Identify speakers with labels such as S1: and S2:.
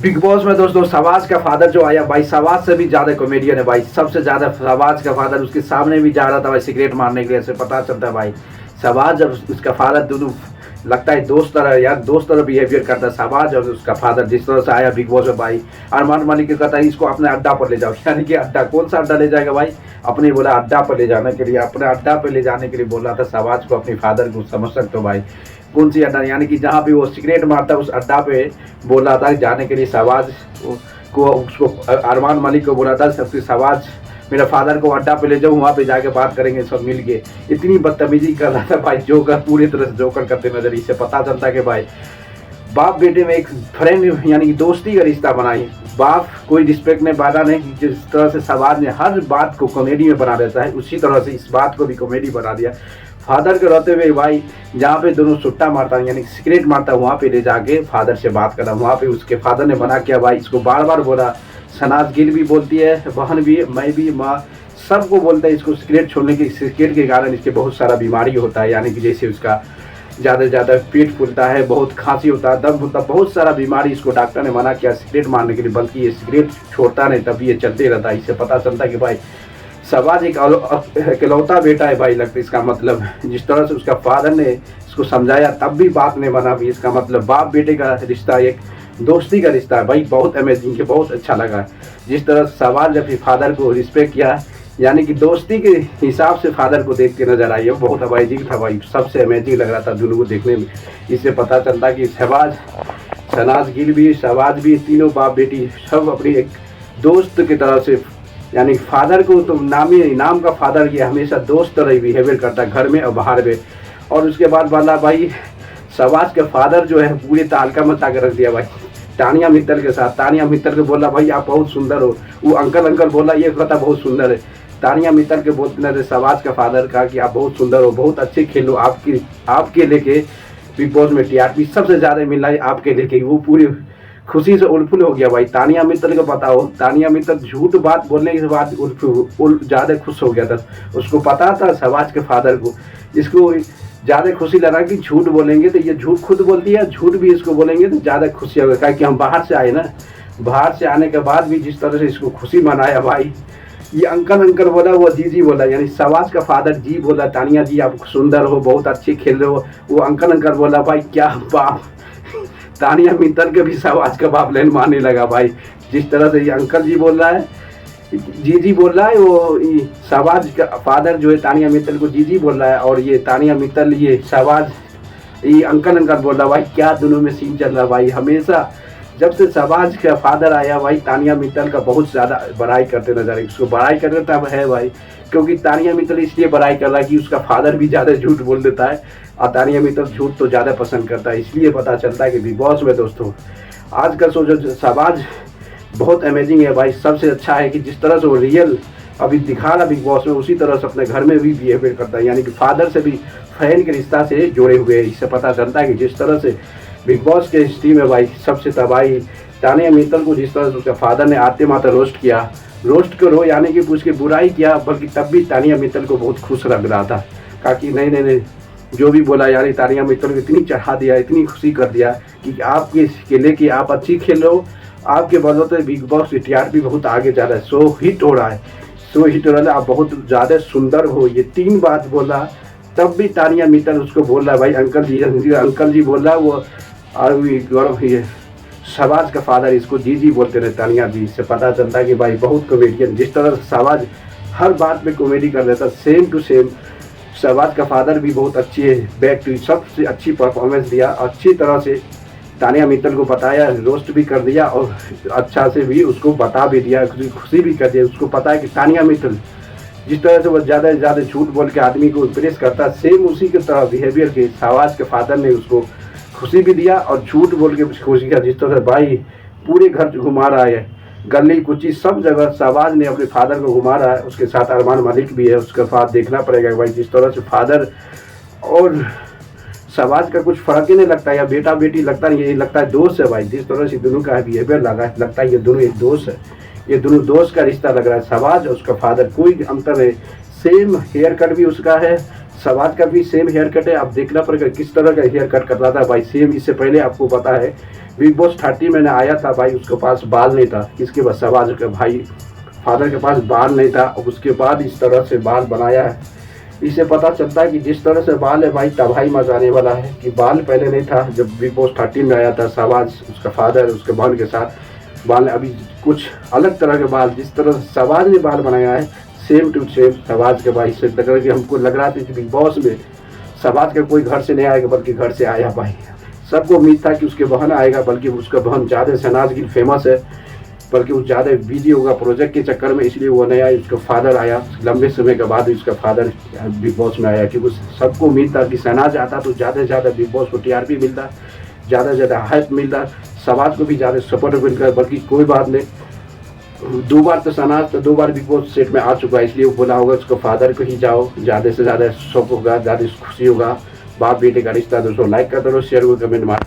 S1: Big boss में दोस्तों शहबाज का फादर जो आया भाई, शहबाज से भी ज्यादा कॉमेडियन है भाई। सबसे ज्यादा शहबाज का फादर उसके सामने भी जा रहा था भाई सिगरेट मारने के लिए, ऐसे पता चलता है भाई। शहबाज जब उसका फादर दोनों लगता है दोस्त तरह यार, दोस्त तरह बिहेवियर करता है शहबाज और उसका फादर। जिस तरह से आया बिग बॉस में भाई, अरमान मलिक के कहता है इसको अपने अड्डा पर ले जाओ, यानी कि अड्डा कौन सा अड्डा ले जाएगा भाई, अपने बोला अड्डा पर ले जाने के लिए, अपने अड्डा पर ले जाने के लिए बोल रहा था शहबाज को, अपने फादर को। समझ सकते हो भाई कौन सी अड्डा, यानी कि जहाँ भी वो सिगरेट मारता है उस अड्डा पे बोल रहा था जाने के लिए शहबाज को। उसको अरमान मलिक को बोला था सबसे शहबाज मेरा फादर को अड्डा पे ले जाओ, वहाँ पे जाके बात करेंगे सब मिल के। इतनी बदतमीजी कर रहा था भाई, जोकर पूरी तरह से जोकर करते नजर। इससे पता चलता है कि भाई बाप बेटे में एक फ्रेंड यानी कि दोस्ती का रिश्ता बनाई। बाप कोई रिस्पेक्ट नहीं बाधा नहीं, जिस तरह से शहबाज ने हर बात को कॉमेडी में बना देता है, उसी तरह से इस बात को भी कॉमेडी बना दिया। फादर के रहते हुए भाई जहाँ पे दोनों सुट्टा मारता है यानी सिगरेट मारता है, वहाँ पे ले जाके फादर से बात करना। वहाँ पे उसके फादर ने मना किया भाई, इसको बार बार बोला। शनाज गिल भी बोलती है, बहन भी, मैं भी, माँ सबको बोलता है इसको सिगरेट छोड़ने की, सिगरेट के कारण इसके बहुत सारा बीमारी होता है, यानी कि जैसे उसका ज़्यादा से ज़्यादा पेट फूलता है, बहुत खांसी होता है, दम होता है, बहुत सारा बीमारी। इसको डॉक्टर ने मना किया सिगरेट मारने के लिए, बल्कि ये सिगरेट छोड़ता नहीं तभी ये चलते रहता है। इससे पता चलता है कि भाई शहबाज एक इकलौता बेटा है भाई, लगता है इसका मतलब। जिस तरह से उसका फादर ने इसको समझाया तब भी बात नहीं बना भी, इसका मतलब बाप बेटे का रिश्ता एक दोस्ती का रिश्ता है भाई। बहुत अमेजिंग है, बहुत अच्छा लगा जिस तरह शहबाज ने अपने फादर को रिस्पेक्ट किया, यानी कि दोस्ती के हिसाब से फादर को देख के नजर आई है। बहुत अमेजिंग था भाई, सबसे अमेजिंग लग रहा था दोनों को देखने में। इससे पता चलता कि शहबाज, शनाज गिल भी, शहबाज भी, तीनों बाप बेटी सब अपनी एक दोस्त की तरह से, यानी फादर को तो नाम का फादर, ये हमेशा दोस्त तरह बिहेवियर करता है घर में और बाहर में। और उसके बाद वाला भाई शहबाज के फादर जो है पूरे तालका मचा कर रख दिया भाई तानिया मित्तल के साथ। तानिया मित्तल को बोला भाई आप बहुत सुंदर हो, वो अंकल बोला, ये कहता बहुत सुंदर है। तानिया मित्तल के बोलते थे शहबाज का फादर कहा कि आप बहुत सुंदर हो, बहुत अच्छे खेलो, आपके लेके बिग बॉस में टीआरपी सबसे ज़्यादा मिल रहा है आपके लेके। वो पूरी खुशी से उलफुल हो गया भाई। तानिया मित्तल को पता हो, तानिया मित्तल झूठ बात बोलने के बाद ज़्यादा खुश हो गया था। उसको पता था शहबाज के फादर को, इसको ज़्यादा खुशी लगा कि झूठ बोलेंगे तो ये झूठ खुद बोलती है, झूठ भी इसको बोलेंगे तो ज़्यादा खुशी होगा, क्या कि हम बाहर से आए ना। बाहर से आने के बाद भी जिस तरह से इसको खुशी मनाया भाई, ये अंकल बोला, वो जी बोला, यानी शहबाज का फादर जी बोला, तानिया जी आप सुंदर हो, बहुत अच्छे खेल रहे हो। वो अंकल बोला भाई क्या बाप, तानिया मित्तल के भी शहबाज का बाप लेन मारने लगा भाई। जिस तरह से ये अंकल जी बोल रहा है, जी बोल रहा है, वो शहबाज का फादर जो है तानिया मित्तल को जी बोल रहा है, और ये तानिया मित्तल ये शहबाज ये अंकल बोल रहा है भाई। क्या दोनों में सीन चल रहा है भाई। हमेशा जब से शहबाज का फादर आया भाई, तानिया मित्तल का बहुत ज़्यादा बड़ाई करते नजर आए। उसको बड़ाई करते तब है भाई, क्योंकि तानिया मित्तल इसलिए बड़ाई कर रहा है कि उसका फादर भी ज़्यादा झूठ बोल देता है और तानिया मित्तल झूठ तो ज़्यादा पसंद करता है। इसलिए पता चलता है कि बिग बॉस में दोस्तों आज का शो जो शहबाज बहुत अमेजिंग है भाई। सबसे अच्छा है कि जिस तरह से वो रियल अभी दिखा रहा बिग बॉस में, उसी तरह से अपने घर में भी बिहेवियर करता है, यानी कि फादर से भी फैन के रिश्ता से जुड़े हुए हैं। इससे पता चलता है कि जिस तरह से बिग बॉस के इस टीम में भाई सबसे तबाही तानिया मित्तल को, जिस तरह से उसका फादर ने आते माता रोस्ट किया, रोस्ट करो यानी कि उसकी बुराई किया, बल्कि तब भी तानिया मित्तल को बहुत खुश लग रहा था। कहा कि नहीं जो भी बोला यानी तानिया मित्तल को इतनी चढ़ा दिया, इतनी खुशी कर दिया कि आपके खेले कि आप अच्छी खेल रहे हो, आपके बदौलत बिग बॉस टीआरपी बहुत आगे जा रहा है, शो हिट हो रहा है, शो हिट हो रहा है, आप बहुत ज़्यादा सुंदर हो। ये 3 बात बोला, तब भी तानिया मित्तल उसको बोल रहा है भाई अंकल जी बोल रहा है वो। और गौरव ये शहबाज का फादर इसको जी बोलते रहे तानिया जी। इससे पता चलता है कि भाई बहुत कॉमेडियन, जिस तरह से शहबाज हर बात में कॉमेडी कर देता, सेम टू सेम शहबाज का फादर भी बहुत अच्छी है, बैक टू सबसे अच्छी परफॉर्मेंस दिया। अच्छी तरह से तानिया मित्तल को बताया, रोस्ट भी कर दिया और अच्छा से भी उसको बता भी दिया, खुशी भी कर दिया। उसको पता है कि तानिया मित्तल जिस तरह से वो ज़्यादा से ज़्यादा झूठ बोल के आदमी को इम्प्रेस करता है, सेम उसी की तरह बिहेवियर के शहबाज के फादर ने उसको खुशी भी दिया और झूठ बोल के खुशी किया। जिस तरह से भाई पूरे घर घुमा रहा है, गली कुची सब जगह शहबाज ने अपने फादर को घुमा रहा है। उसके साथ अरमान मलिक भी है, उसके साथ देखना पड़ेगा भाई। जिस तरह से फादर और शहबाज का कुछ फर्क ही नहीं लगता, या बेटा बेटी लगता नहीं, ये लगता है दोस्त है भाई। जिस तरह से दोनों का बिहेवियर लगता है ये दोनों एक दोस्त है, ये दोनों दोस्त का रिश्ता लग रहा है। शहबाज और उसका फादर कोई अंतर है, सेम हेयर कट भी उसका है, शहबाज का भी सेम हेयर कट है, आप देखना पड़ेगा किस तरह का हेयर कट कर रहा था भाई, सेम। इससे पहले आपको पता है बिग बॉस 30 में आया था भाई, उसके पास बाल नहीं था, किसके पास, शहबाज के भाई फादर के पास बाल नहीं था, उसके बाद इस तरह से बाल बनाया है। इससे पता चलता है कि जिस तरह से बाल है भाई, तबाही मचा आने वाला है। कि बाल पहले नहीं था, जब बिग बॉस 13 में आया था शहबाज, उसका फादर उसके बहन के साथ बाल, अभी कुछ अलग तरह के बाल, जिस तरह से शहबाज ने बाल बनाया है सेम टू सेम शहबाज के भाई से लग रहा कि हमको लग रहा था कि बिग बॉस में शहबाज का कोई घर से नहीं आएगा बल्कि घर से आया भाई। सबको उम्मीद था कि उसके बहन आएगा, बल्कि उसका बहन ज़्यादा शहनाज गिल फेमस है, बल्कि वो ज़्यादा बिजी होगा प्रोजेक्ट के चक्कर में, इसलिए वो नहीं आया। उसका फादर आया लंबे समय के बाद, उसका फादर बिग बॉस में आया, क्योंकि सबको उम्मीद था कि शहनाज आता तो ज़्यादा से ज़्यादा बिग बॉस को टीआरपी मिलता, ज़्यादा से ज़्यादा हाइप मिलता, शहबाज को भी ज़्यादा सपोर्ट मिलता। बल्कि कोई बात नहीं, 2 बार तो शहनाज तो 2 बार बिग बॉस सेट में आ चुका है, इसलिए वो बोला होगा उसको फादर को ही जाओ, ज़्यादा से ज़्यादा शौक होगा, ज़्यादा खुशी होगा। बाप बेटे का रिश्ता। दोस्तों लाइक कर दो, शेयर को कमेंट मार।